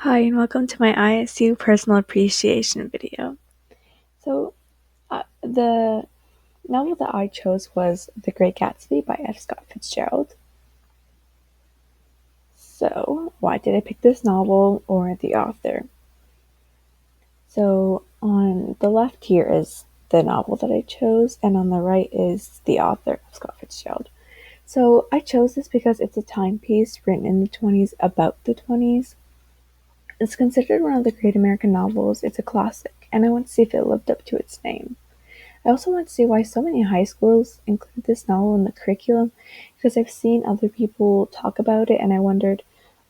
Hi, and welcome to my ISU personal appreciation video. The novel that I chose was The Great Gatsby by F. Scott Fitzgerald. So, why did I pick this novel or the author? So, on the left here is the novel that I chose, and on the right is the author, F. Scott Fitzgerald. So, I chose this because it's a timepiece written in the 20s about the 20s. It's considered one of the great American novels. It's a classic, and I want to see if it lived up to its name. I also want to see why so many high schools include this novel in the curriculum, because I've seen other people talk about it and I wondered,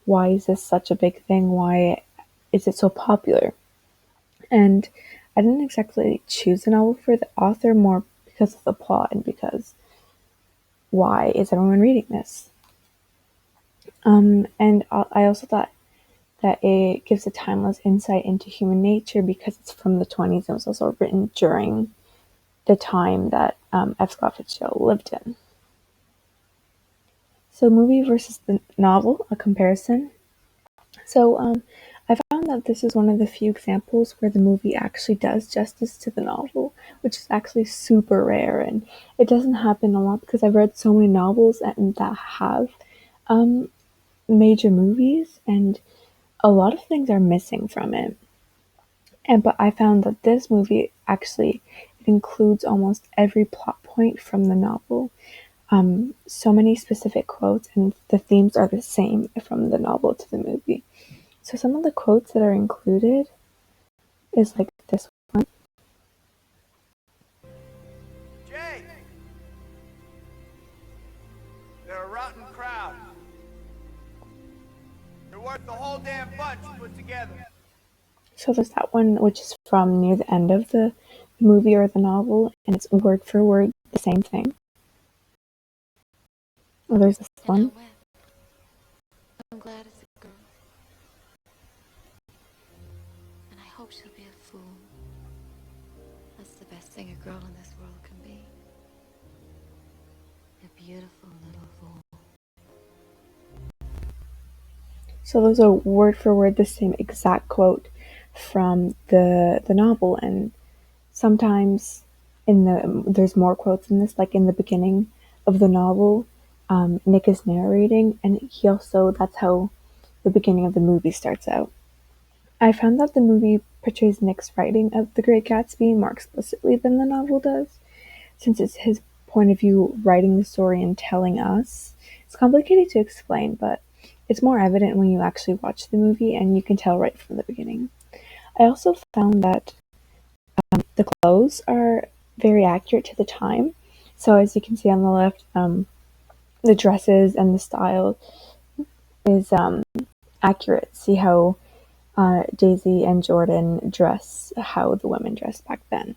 why is this such a big thing? Why is it so popular? And I didn't exactly choose a novel for the author, more because of the plot and because why is everyone reading this? And I also thought that it gives a timeless insight into human nature because it's from the 20s and was also written during the time that F. Scott Fitzgerald lived in. So, movie versus the novel, a comparison. So, I found that this is one of the few examples where the movie actually does justice to the novel, which is actually super rare, and it doesn't happen a lot because I've read so many novels that have um, major movies, and a lot of things are missing from it. But I found that this movie actually it includes almost every plot point from the novel. So many specific quotes, and the themes are the same from the novel to the movie. So some of the quotes that are included is like this one. Jay, they're a rotten crowd. They're worth the whole damn bunch put together. So there's that one, which is from near the end of the movie or the novel, and it's word for word the same thing. Or there's this And I one. wept. I'm glad it's a girl. And I hope she'll be a fool. That's the best thing a girl in this world can be. A beautiful little fool. So those are word for word the same exact quote from the novel, and sometimes there's more quotes in this, like in the beginning of the novel. Nick is narrating, and he also that's how the beginning of the movie starts out. I found that the movie portrays Nick's writing of The Great Gatsby more explicitly than the novel does, since it's his point of view writing the story and telling us. It's complicated to explain, but it's more evident when you actually watch the movie, and you can tell right from the beginning. I also found that the clothes are very accurate to the time. So as you can see on the left, the dresses and the style is accurate. See how Daisy and Jordan dress, how the women dressed back then,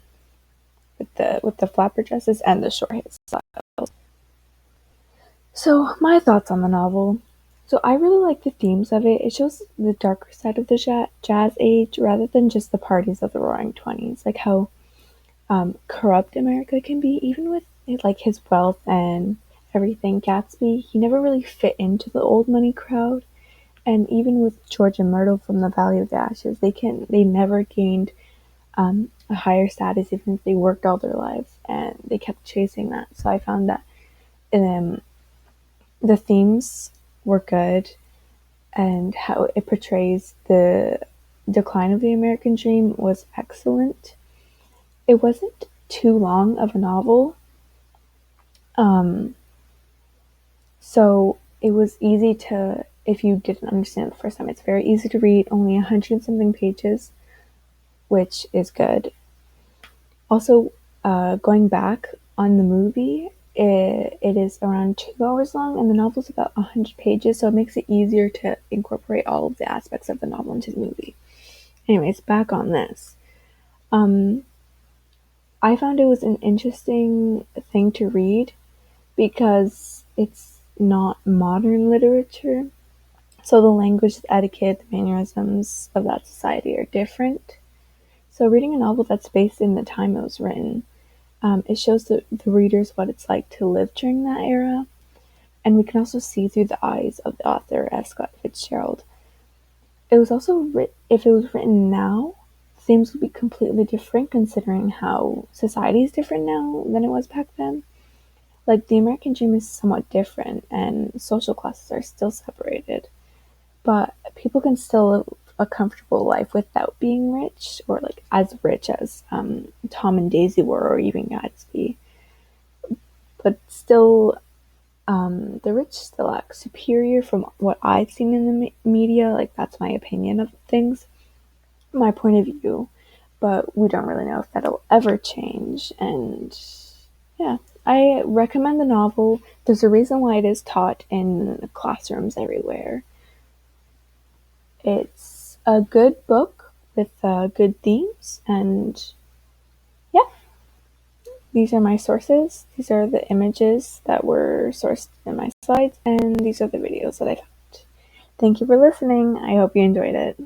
with the flapper dresses and the short hairstyles. So my thoughts on the novel. So I really like the themes of it. It shows the darker side of the jazz age rather than just the parties of the Roaring Twenties, like how corrupt America can be, even with like his wealth and everything. Gatsby, he never really fit into the old money crowd, and even with George and Myrtle from the Valley of the Ashes, they never gained a higher status, even if they worked all their lives, and they kept chasing that. So I found that um, the themes were good, and how it portrays the decline of the American dream was excellent. It wasn't too long of a novel, um, so it was easy to, if you didn't understand it the first time, it's very easy to read, only 100 something pages, which is good. Also, going back on the movie, it is around 2 hours long, and the novel is about 100 pages, so it makes it easier to incorporate all of the aspects of the novel into the movie. Anyways, back on this. Um, I found it was an interesting thing to read because it's not modern literature. So the language, the etiquette, the mannerisms of that society are different. So reading a novel that's based in the time it was written, it shows the readers what it's like to live during that era. And we can also see through the eyes of the author, F. Scott Fitzgerald. it was also if it was written now, themes would be completely different considering how society is different now than it was back then. Like the American dream is somewhat different and social classes are still separated, but people can still live a comfortable life without being rich or like as rich as Tom and Daisy were or even Gatsby. But still, the rich still act superior from what I've seen in the media. Like that's my opinion of things, my point of view. But we don't really know if that'll ever change. And yeah, I recommend the novel. There's a reason why it is taught in classrooms everywhere. It's a good book with good themes, and yeah, these are my sources. These are the images that were sourced in my slides, and these are the videos that I found. Thank you for listening. I hope you enjoyed it.